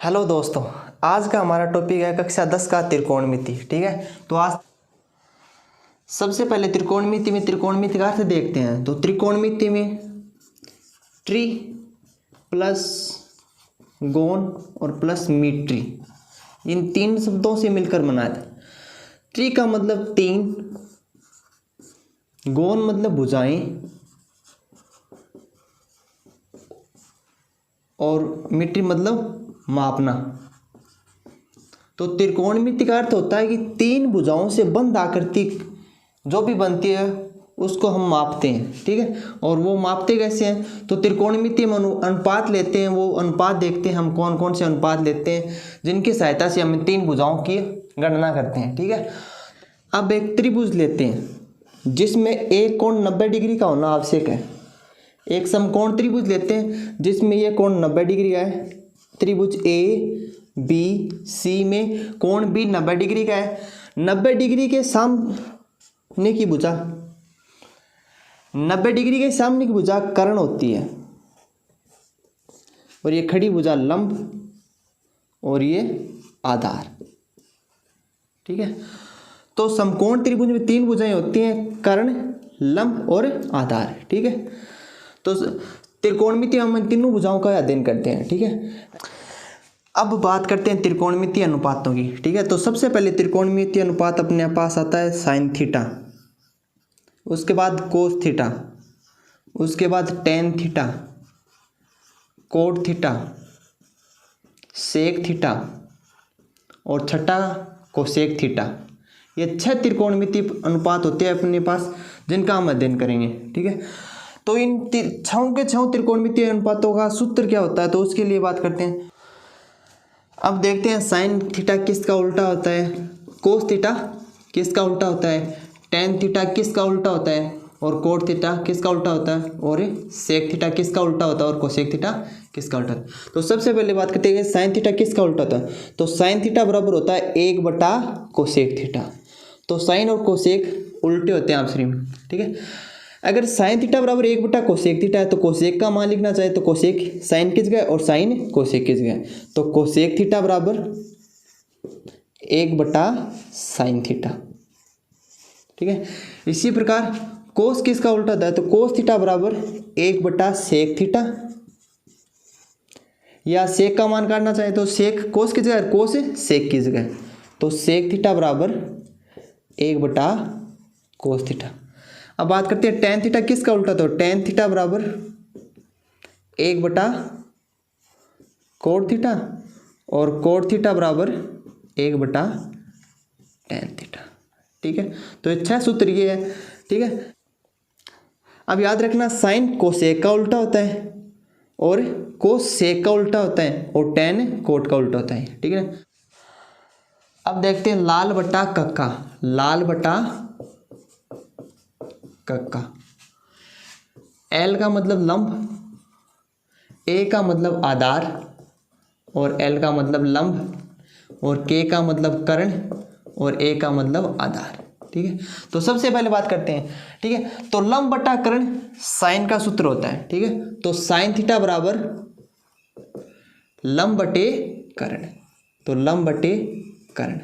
Hello दोस्तों, आज का हमारा टॉपिक है कक्षा 10 का त्रिकोणमिति। ठीक है, तो आज सबसे पहले त्रिकोणमिति में त्रिकोणमिति का अर्थ देखते हैं। तो त्रिकोणमिति में ट्री प्लस गोन और प्लस मीट्री, इन तीन शब्दों से मिलकर बना था। ट्री का मतलब तीन, गोन मतलब भुजाएं और मीट्री मतलब मापना। तो त्रिकोणमिति का अर्थ होता है कि तीन भुजाओं से बंध आकृति जो भी बनती है उसको हम मापते हैं। ठीक है, और वो मापते कैसे हैं? तो त्रिकोणमिति में अनुपात लेते हैं। वो अनुपात देखते हैं हम कौन कौन से अनुपात लेते हैं जिनकी सहायता से हम तीन भुजाओं की गणना करते हैं। ठीक है, अब एक त्रिभुज लेते हैं जिसमें एक कोण 90 डिग्री का होना आवश्यक है। एक समकोण त्रिभुज लेते हैं जिसमें यह कोण 90 डिग्री का है। त्रिभुज ए बी सी में कोण भी 90 डिग्री का है। 90 डिग्री के सामने की भुजा 90 डिग्री के सामने की भुजा कर्ण होती है और ये खड़ी भुजा लंब और ये आधार। ठीक है, तो समकोण त्रिभुज में तीन भुजाएं होती हैं, कर्ण, लंब और आधार। ठीक है, तो त्रिकोणमिति हम इन तीनों भुजाओं का अध्ययन करते हैं। ठीक है, अब बात करते हैं त्रिकोणमिति अनुपातों की। ठीक है, तो सबसे पहले त्रिकोणमिति अनुपात अपने पास आता है साइन थीटा, उसके बाद कोस थीटा, उसके बाद tan theta, cot theta, sec theta और छठा कोसेक थीटा। ये 6 त्रिकोणमिति अनुपात होते हैं अपने पास जिनका हम अध्ययन करेंगे। ठीक है, तो इन 6 त्रिकोणमिति अनुपातों का सूत्र क्या होता है तो उसके लिए बात करते हैं। अब देखते हैं साइन थीटा किसका उल्टा होता है, कोस थीटा किसका उल्टा होता है, टेन थीटा किसका उल्टा होता है और कोट थीटा किसका उल्टा होता है और सेक थीटा किसका उल्टा होता है और कोसेक थीटा किसका उल्टा होता है। तो सबसे पहले बात करते हैं साइन थीटा किसका उल्टा होता है। तो साइन थीटा बराबर होता है 1/, कोसेक थीटा। तो साइन और कोसेक उल्टे होते हैं आपस में। ठीक है, अगर साइन थीटा बराबर 1/, कोसेक थीटा है तो कोसेक का मान लिखना चाहे तो कोसेक साइन किस जगह और साइन कोसेक किस जगह। तो कोसेक थीटा बराबर 1/, साइन थीटा। ठीक है, इसी प्रकार कोस किसका उल्टा होता है तो कोस थीटा बराबर 1/, सेक थीटा, या सेक का मान काटना चाहे तो सेक कोस की जगह, कोस सेक की जगह। तो सेक थीटा बराबर 1/, कोस थीटा। अब बात करते हैं टेन थीटा किसका उल्टा, तो टेन थीटा बराबर 1/, कोट थीटा और कोट थीटा बराबर 1/, टेन थीटा। ठीक है, तो ये 6 सूत्र ये है। ठीक है, अब याद रखना साइन कोसेक का उल्टा होता है और कोस सेक का उल्टा होता है और टेन कोट का उल्टा होता है। ठीक है, अब देखते हैं लाल बटा कक्का, लाल बटा कक्का। एल का मतलब लंब, ए का मतलब आधार और एल का मतलब लंब और के का मतलब कर्ण और ए का मतलब आधार। ठीक है, तो सबसे पहले बात करते हैं। ठीक है, तो लंब बटा कर्ण साइन का सूत्र होता है। ठीक है, तो साइन थीटा बराबर लंब बटे कर्ण, तो लंब बटे कर्ण।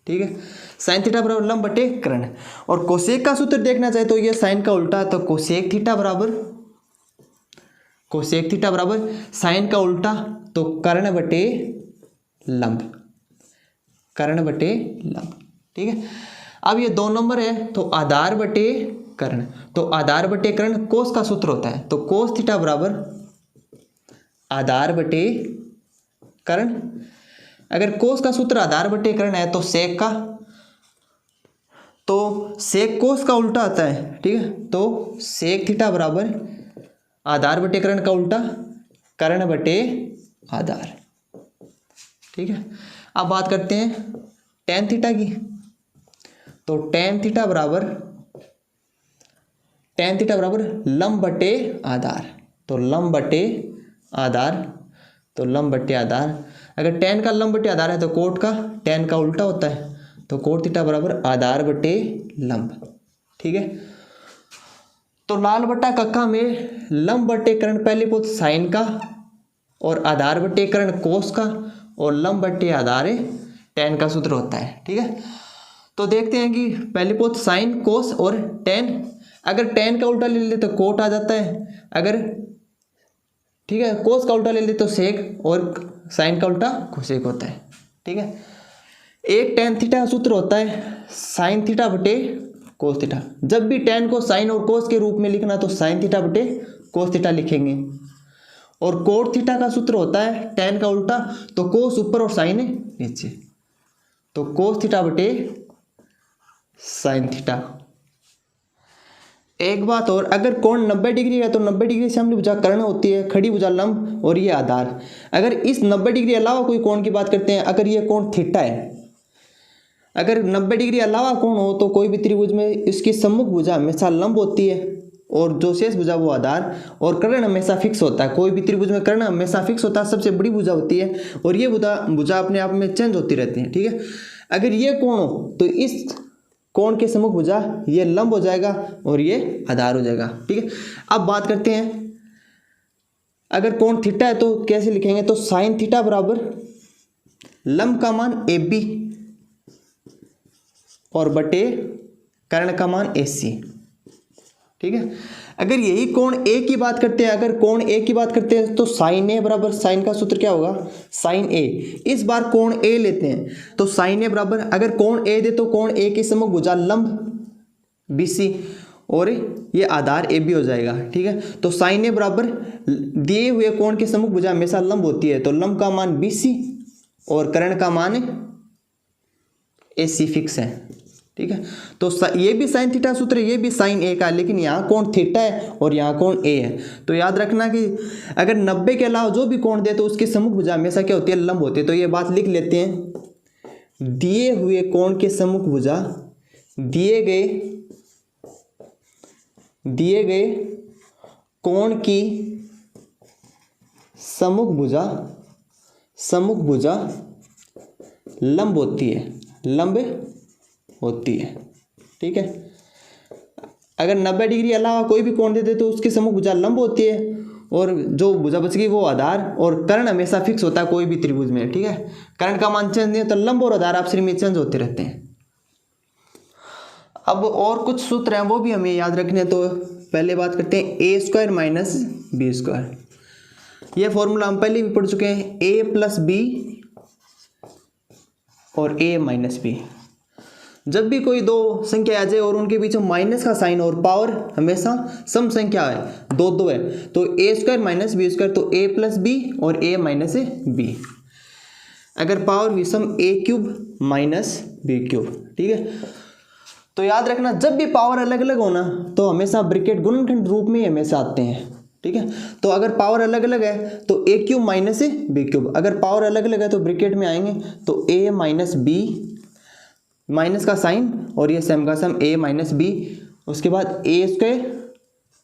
ठीक है, साइन थीटा बराबर लंब बटे कर्ण। और कोसेक का सूत्र देखना चाहे तो ये साइन का उल्टा है, तो कोसेक थीटा बराबर साइन का उल्टा तो कर्ण बटे लंब, कर्ण बटे लंब। ठीक है, अब ये 2 नंबर है तो आधार बटे कर्ण, तो आधार बटे कर्ण कोस का सूत्र होता है। तो कोस थीटा बराबर आधार बटे कर्ण। अगर कोस का सूत्र आधार बटे कर्ण है तो सेक का, तो सेक कोस का उल्टा आता है। ठीक है, तो सेक थीटा बराबर आधार बटे कर्ण का उल्टा कर्ण बटे आधार। ठीक है, अब बात करते हैं टेन थीटा की। तो टेन थीटा बराबर लंब बटे आधार, तो लंब बटे आधार, तो लंब बटे आधार। अगर टेन का लंब बटे आधार है तो कोट का टेन का उल्टा होता है, तो कोट थीटा बराबर आधार बटे लंब। ठीक है, तो लाल बटा कक्का में लंब बटे कर्ण पहले पद साइन का और आधार बटे कर्ण कोस का और लंब बटे आधार tan का सूत्र होता है। ठीक है, तो देखते हैं कि पहले पोत साइन कोस और tan, अगर tan का उल्टा ले ले तो कोट आ जाता है, अगर ठीक है कोस का उल्टा ले ले तो सेक, और साइन का उल्टा कोसेक होता है। ठीक है, एक tan थीटा का सूत्र होता है साइन थीटा बटे कोस थीटा। जब भी tan को साइन और कोस के रूप में लिखना तो साइन थीटा बटे कोस थीटा लिखेंगे, और कोट थीटा का सूत्र होता है tan का उल्टा, तो कोस ऊपर और साइन नीचे, तो कोस थीटा बटे साइन थीटा। एक बात और, अगर कोण 90 डिग्री है तो 90 डिग्री से हमने भुजा कर्ण होती है, खड़ी भुजा लंब और ये आधार। अगर इस 90 डिग्री अलावा कोई कोण की बात करते हैं, अगर ये कोण थीटा है, अगर 90 डिग्री अलावा कोण हो तो कोई भी त्रिभुज में इसकी सम्मुख भुजा हमेशा लंब होती है और जो शेष भुजा वो आधार, और कर्ण हमेशा फिक्स होता है। कोई भी त्रिभुज में कर्ण हमेशा फिक्स होता है, सबसे बड़ी भुजा होती है, और ये भुजा अपने आप में चेंज होती रहती है। ठीक है, अगर ये कोण हो तो इस कोण के सम्मुख भुजा ये लंब हो जाएगा और ये आधार हो जाएगा। ठीक है, अब बात करते हैं अगर कोण थीटा है तो कैसे लिखेंगे, तो साइन थीटा बराबर लंब का मान AB और बटे कर्ण का मान AC। ठीक है, अगर यही कोण A की बात करते हैं, अगर कोण A की बात करते हैं तो साइन A बराबर, साइन का सूत्र क्या होगा साइन A। इस बार कोण A लेते हैं तो साइन A बराबर, अगर कोण A दे तो कोण A की सम्मुख भुजा लंब BC और ये आधार AB हो जाएगा। ठीक है, तो साइन A बराबर दिए हुए कोण के सम्मुख भुजा हमेशा लंब होती है, तो लंब का मान BC और कर्ण का मान AC फिक्स है। ठीक है, तो ये भी साइन थीटा सूत्र, ये भी साइन A का, लेकिन यहाँ कोण थीटा है और यहाँ कोण A है। तो याद रखना कि अगर 90 के अलावा जो भी कोण दे तो उसकी सम्मुख भुजा हमेशा क्या होती है लंब होती है। तो ये बात लिख लेते हैं, दिए हुए कोण के सम्मुख भुजा दिए गए कोण की सम्मुख भुजा लंब होती है। ठीक है, अगर 90 डिग्री अलावा कोई भी कोण देते तो उसकी सम्मुख भुजा लंब होती है, और जो भुजा बच गई वो आधार, और कर्ण हमेशा फिक्स होता है कोई भी त्रिभुज में। ठीक है, कर्ण का मान चेंज नहीं, तो लंब और आधार आपस में चेंज होते रहते हैं। अब और कुछ सूत्र हैं वो भी हमें याद रखने, तो पहले बात करते हैं A² माइनस B²। ये फॉर्मूला हम पहले भी पढ़ चुके हैं, A प्लस B और A माइनस B। जब भी कोई दो संख्या आ जाए और उनके बीच में माइनस का साइन और पावर हमेशा सम संख्या है, दो है, तो A² माइनस B², तो A प्लस B और A माइनस B। अगर पावर विषम A³ माइनस B³। ठीक है, तो याद रखना जब भी पावर अलग अलग होना तो हमेशा ब्रैकेट गुणनखंड रूप में हमेशा आते हैं। ठीक है, तो अगर पावर अलग अलग है तो A³ माइनस B³, अगर पावर अलग अलग है तो ब्रैकेट में आएंगे तो A माइनस B, माइनस का साइन और ये सम का सम A माइनस B, उसके बाद A²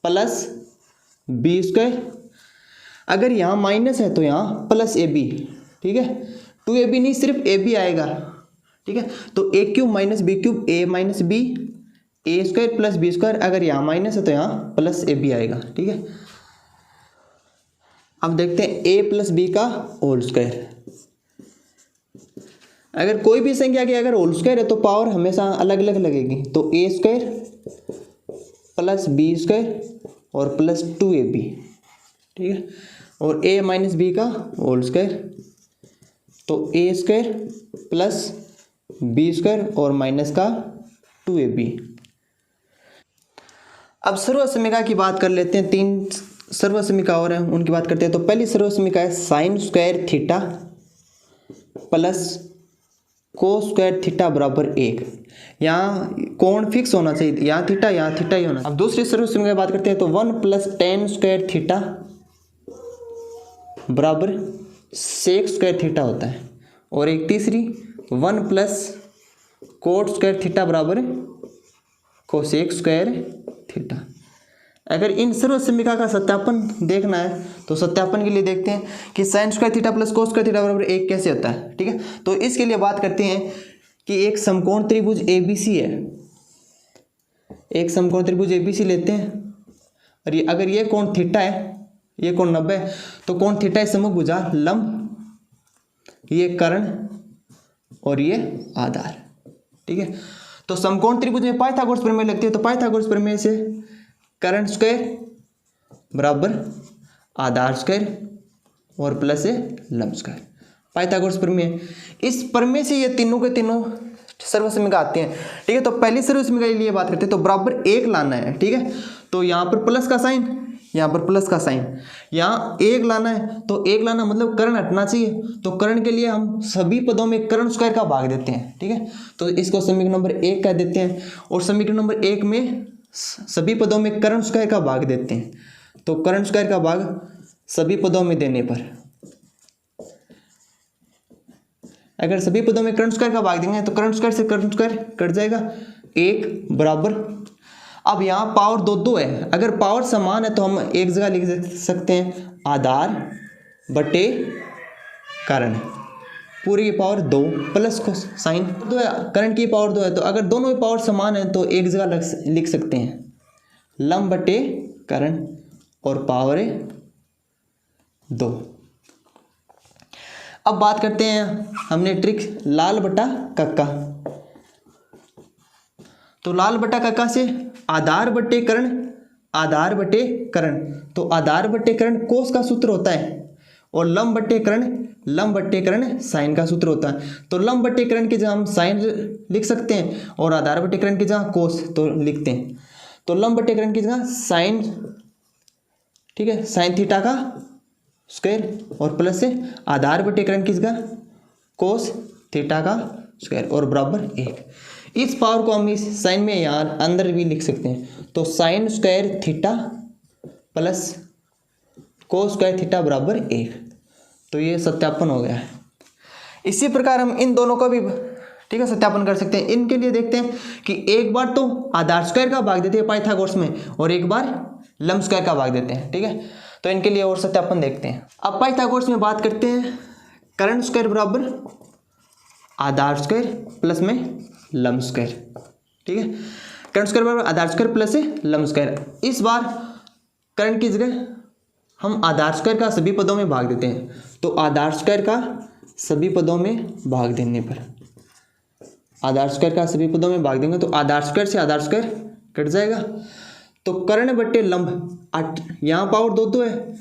प्लस B², अगर यहाँ माइनस है तो यहाँ प्लस AB। ठीक है, 2AB नहीं सिर्फ AB आएगा। ठीक है, तो A³ minus B³ A minus B, A² plus B², अगर यहाँ माइनस है तो यहाँ प्लस AB आएगा। ठीक है, अब देखते हैं A प्लस B का होल स्क्वायर। अगर कोई भी संख्या की अगर होल स्क्वायर है तो पावर हमेशा अलग अलग लगेगी, तो A² प्लस B² और प्लस 2AB। ठीक है, और A माइनस B का होल स्क्वायर, तो A² प्लस B² और माइनस का 2AB। अब सर्वसमीका की बात कर लेते हैं, 3 सर्वसमीका और हैं उनकी बात करते हैं। तो पहली सर्वसमीका है sine square theta plus cos theta बराबर 1। यहाँ कोण फिक्स होना चाहिए, यहाँ थीटा ही होना। अब दूसरी सर्वसमीका की बात करते हैं, तो 1 प्लस tan² थीटा बराबर sec² थीटा होता है, और एक तीसरी 1 प्लस cot² थीटा बराबर cosec² थीटा। अगर इन सर्वसमीका का सत्यापन देखना है तो सत्यापन के लिए देखते हैं कि sin² theta plus cos² theta बराबर 1 कैसे होता है। ठीक है, तो इसके लिए बात करते हैं कि एक समकोण त्रिभुज ABC है, एक समकोण त्रिभुज ABC लेते हैं, और ये अगर ये कोण थीटा है, ये कोण 90 है, तो कोण थीटा इस सम्मुख भुजा लंब ये कर्ण और ये आधार, ठीक है। तो समकोण त्रिभुज में पाइथागोरस प्रमेय लगती है, तो पाइथागोरस प्रमेय से कर्ण स्क्वायर बराबर आधार स्क्वायर और प्लस है लंब स्क्वायर, पाइथागोरस प्रमेय। इस प्रमेय से ये तीनों के तीनों सर्वसमीका आते हैं, ठीक है। तो पहली सर्वसमीका के लिए बात करते हैं, तो बराबर 1 लाना है, ठीक है। तो यहाँ पर प्लस का साइन, यहाँ पर प्लस का साइन, यहाँ 1 लाना है, तो 1 लाना मतलब कर्ण हटना चाहिए, तो कर्ण के लिए हम सभी पदों में कर्ण स्क्वायर का भाग देते हैं, ठीक है। तो इसको समीकरण नंबर 1 कह देते हैं, और समीकरण नंबर 1 में सभी पदों में कर्ण स्क्वायर का भाग देते हैं। तो कर्ण स्क्वायर का भाग सभी पदों में देने पर, अगर सभी पदों में कर्ण स्क्वायर का भाग देंगे तो कर्ण स्क्वायर से कर्ण स्क्वायर कट जाएगा, 1 बराबर। अब यहाँ पावर 2 है, अगर पावर समान है तो हम एक जगह लिख सकते हैं आधार बटे कर्ण, पूरी की पावर 2 प्लस को साइन 2 है, कर्ण की पावर 2 है, तो अगर दोनों की पावर समान है तो एक जगह लिख सकते हैं लंब बटे कर्ण और पावर है 2। अब बात करते हैं हमने ट्रिक लाल बटा कक्का। तो लाल बटा कक्का से आधार बटे कर्ण, आधार बटे कर्ण, तो आधार बटे कर्ण कोस का सूत्र होता है, और लंब बटे कर्ण, लंब बटे कर्ण साइन का सूत्र होता है। तो लंब बटे कर्ण की जगह हम साइन लिख सकते हैं, और आधार बटे कर्ण की जगह कोस तो लिखते हैं। तो लंब बटे कर्ण की जगह साइन, ठीक है, साइन थीटा का स्क्वायर और प्लस से आधार बटे कर्ण की जगह कोस थीटा का स्क्वायर और बराबर 1। इस पावर को हम इस साइन में यहाँ अंदर भी लिख सकते हैं, तो sign square theta plus cos square theta बराबर 1। तो ये सत्यापन हो गया है। इसी प्रकार हम इन दोनों का भी, ठीक है, सत्यापन कर सकते हैं। इनके लिए देखते हैं कि एक बार तो आधार स्क्वायर का भाग देते हैं पाइथागोरस में, और एक बार लंब स्क्वायर का भाग देते हैं, ठीक है। तो इनके लिए और सत्यापन देखते हैं। अब पाइथागोरस में बात करते हैं, कर्ण स्क्वायर बराबर आधार स्क्वायर प्लस में लंब स्क्वायर, ठीक है। कर्ण स्क्वायर बराबर आधार स्क्वायर प्लस से लंब स्क्वायर। इस बार कर्ण की जगह हम आधार स्क्वायर का सभी पदों में भाग देते हैं, तो आधार स्क्वायर का सभी पदों में भाग देने पर, आधार स्क्वायर का सभी पदों में भाग देंगे तो आधार स्क्वायर से आधार स्क्वायर कट जाएगा। तो कर्ण बटे लंब, यहाँ पावर 2 है,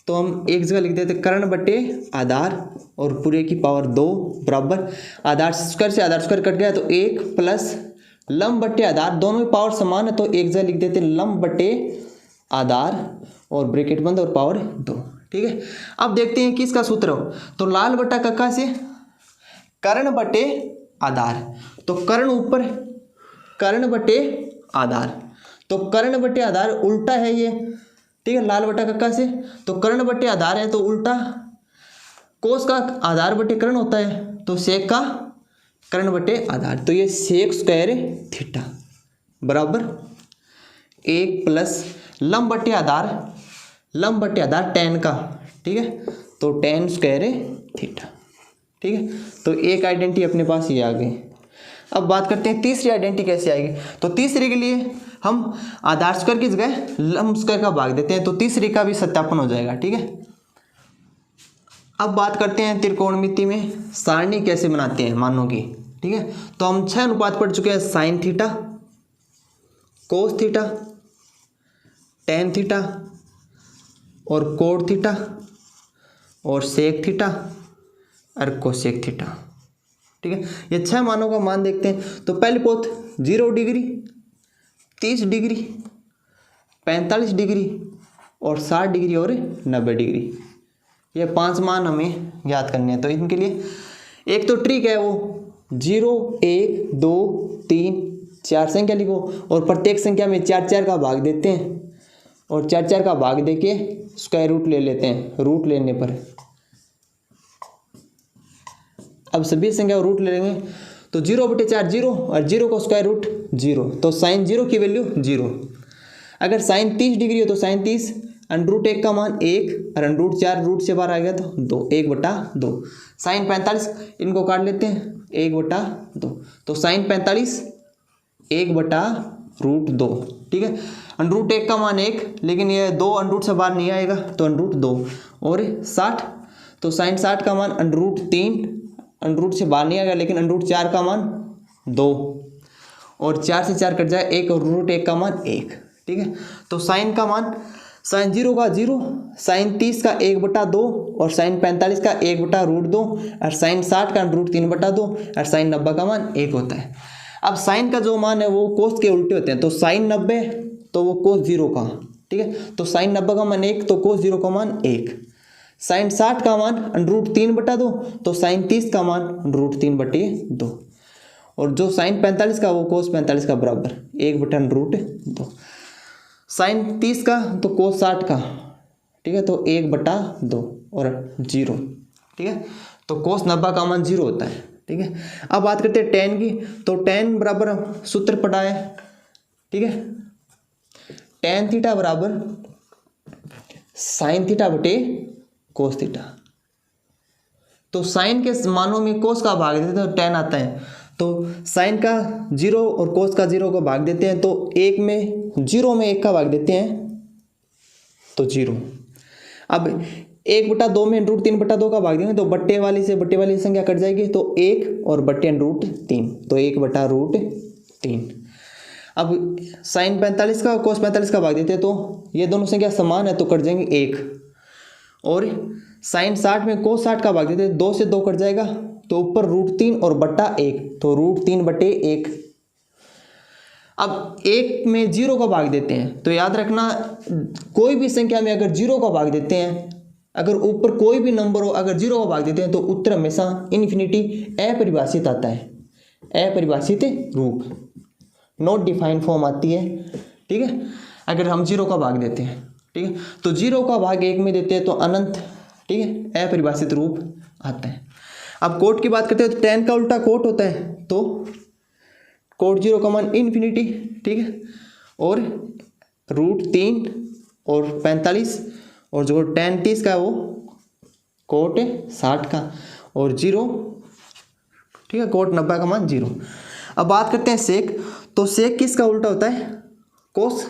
तो हम एक जगह लिख देते कर्ण बटे आधार और पूरे की पावर 2 बराबर आधार स्क्वायर से आधार स्क्वायर कट गया, तो 1 प्लस लंब बटे आधार, दोनों की पावर समान है, तो एक जगह लिख देते लंब बटे आधार और ब्रैकेट बंद और पावर 2, ठीक है। अब देखते हैं किसका सूत्र हो, तो लाल बटा कक्का से कर्ण बटे आधार, तो कर्ण ऊपर, कर्ण बटे आधार, तो कर्ण बटे आधार उल्टा है ये, ठीक है, लाल बटा कक्का से। तो कर्ण बटे आधार है तो उल्टा कोस का आधार बटे कर्ण होता है, तो सेक का कर्ण बटे आधार, तो ये सेक स्क्वायर थीटा बराबर 1 प्लस लंब बटे आधार, लंब बटे आधार टेन का, ठीक है, तो टेन स्क्वायर थीटा, ठीक है। तो एक आइडेंटिटी अपने पास ये आ गई। अब बात करते हैं तीसरी आइडेंटिटी कैसे आएगी। तो तीसरे के लिए हम आधार स्क्वायर की जगह लंब स्क्वायर का भाग देते हैं, तो तीसरे का भी सत्यापन हो जाएगा, ठीक है। अब बात करते हैं त्रिकोणमिति में सारणी कैसे बनाते हैं मानों की, ठीक है। तो हम 6 अनुपात पढ़ चुके हैं, sine theta, cos theta, tan theta और कोट थीटा और सेक थीटा और कोसेक थीटा, ठीक है। ये 6 मानों का मान देखते हैं। तो पहले पोथ 0 डिग्री, 30 डिग्री, 45 डिग्री और 60 डिग्री और 90 डिग्री, ये 5 मान हमें ज्ञात करने हैं। तो इनके लिए एक तो ट्रिक है, वो 0, 1, 2, 3, 4 संख्या लिखो और प्रत्येक संख्या में 4 का भाग देते हैं और 4 का भाग देके स्क्वायर रूट ले लेते हैं। रूट लेने पर अब सभी संख्या रूट ले लेंगे, तो 0/4 0 और 0 को स्क्वायर रूट 0, तो साइन 0 की वैल्यू 0। अगर साइन 30 डिग्री हो तो साइन 30, √1 का मान 1 और √4 रूट से बाहर आ गया तो 2, 1/2। साइन 45 इनको काट लेते हैं, 1/2, तो साइन 45 1/√2, ठीक है। √1 का मान 1, लेकिन ये 2 √ से बाहर नहीं आएगा, तो √2 और 60, तो साइन 60 का मान √3, √ से बाहर नहीं आएगा, लेकिन √4 का मान 2, और 4 से 4 कट जाए 1, और √1 का मान 1। ठीक है, तो साइन का मान साइन 0 का 0, साइन 30 का 1/2, और साइन 45 का 1/√2, और साइन 60 का √3/2, और साइन 90 का मान 1 होता है। अब साइन का जो मान है वो कोस के उल्टे होते हैं, तो साइन 90 तो वो कोस 0 का, ठीक है, तो साइन 90 का मान 1 तो कोस 0 का मान 1। साइन 60 का मान √3/2, तो साइन 30 का मान √3/2, और जो साइन 45 का वो कोस 45 का बराबर 1/√2। साइन 30 का तो कोस 60 का, ठीक है, तो 1/2 और 0। ठीक है, तो कोस 90 का मान 0 होता है। ठीक है, अब बात करते हैं tan की, तो tan बराबर सूत्र पढ़ा है। ठीक है, tan थीटा बराबर साइन थीटा बटे कोस थीटा। तो साइन के मानों में कोस का भाग देते हैं तो tan आता है, तो साइन का 0 और कोस का 0 को भाग देते हैं, तो 0 में 1 का भाग देते हैं तो 0। अब 1/2 में √3/2 का भाग देंगे तो बट्टे वाली से बट्टे वाली संख्या कट जाएगी, तो 1 और बट्टे √3, तो 1/√3। अब साइन 45 का कोस 45 का भाग देते हैं, तो ये दोनों संख्या समान है तो कट जाएंगे 1, और साइन 60 में कोस 60 का भाग देते हैं, 2 से 2 कट जाएगा, तो ऊपर √3 और बट्टा 1, तो √3/1। अब 1 में 0 का भाग देते हैं, तो याद रखना कोई भी संख्या में अगर 0 का भाग देते हैं, अगर ऊपर कोई भी नंबर हो अगर 0 का भाग देते हैं, तो उत्तर हमेशा इन्फिनिटी अपरिभाषित आता है, अपरिभाषित रूप, नॉट डिफाइंड फॉर्म आती है। ठीक है, अगर हम 0 का भाग देते हैं, ठीक है, तो 0 का भाग 1 में देते हैं तो अनंत, ठीक है, अपरिभाषित रूप आता है। अब कोट की बात करते हैं तो tan का उल्टा कोट होता है, तो कोट 0 का मान इन्फिनिटी। ठीक है, और √3 और 45, और जो tan 30 का वो कोट 60 का, और 0, ठीक है, कोट 90 का मान 0। अब बात करते हैं सेक, तो सेक किसका उल्टा होता है? कोस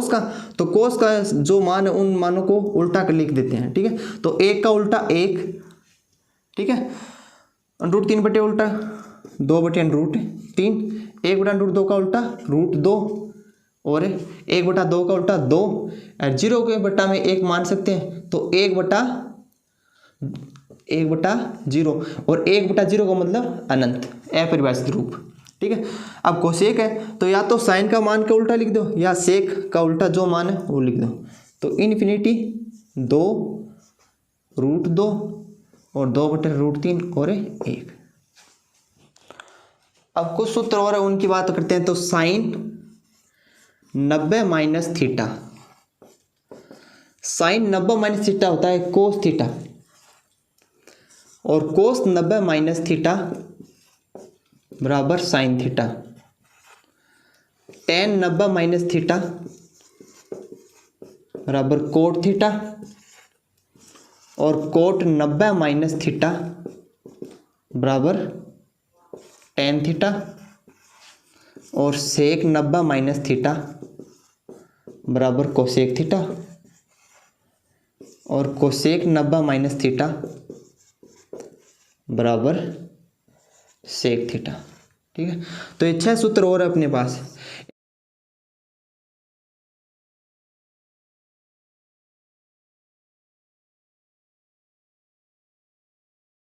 का, तो कोस का जो मान है उन मानों को उल्टा कर लिख देते हैं। ठीक है, तो 1 का उल्टा 1, ठीक है, √3 बटे उल्टा 2 बटे √3, 1/√2 का उल्टा √2, और 1/2 का उल्टा 2, और 0 के बट्टा में 1 मान सकते हैं, तो 1/0, और 1/0 का मतलब अनंत, अपरिभाषित रूप। ठीक है, अब कोसेक है तो या तो साइन का मान का उल्टा लिख दो या सेक का उल्टा जो मान है वो लिख दो, तो इन्फिनिटी 2 √2 और 2/√3 और 1। अब कुछ सूत्र और है उनकी बात करते हैं, तो sine 90 minus theta, sine 90 minus theta होता है कोस थीटा, और कोस 90 माइनस थीटा बराबर sine theta. tan 90 minus theta बराबर कोट थीटा, और कोट 90 माइनस थीटा बराबर tan थीटा, और सेक 90 माइनस थीटा बराबर कोसेक थीटा, और कोसेक 90 माइनस थीटा बराबर सेक थीटा। ठीक है, तो ये 6 सूत्र और है अपने पास।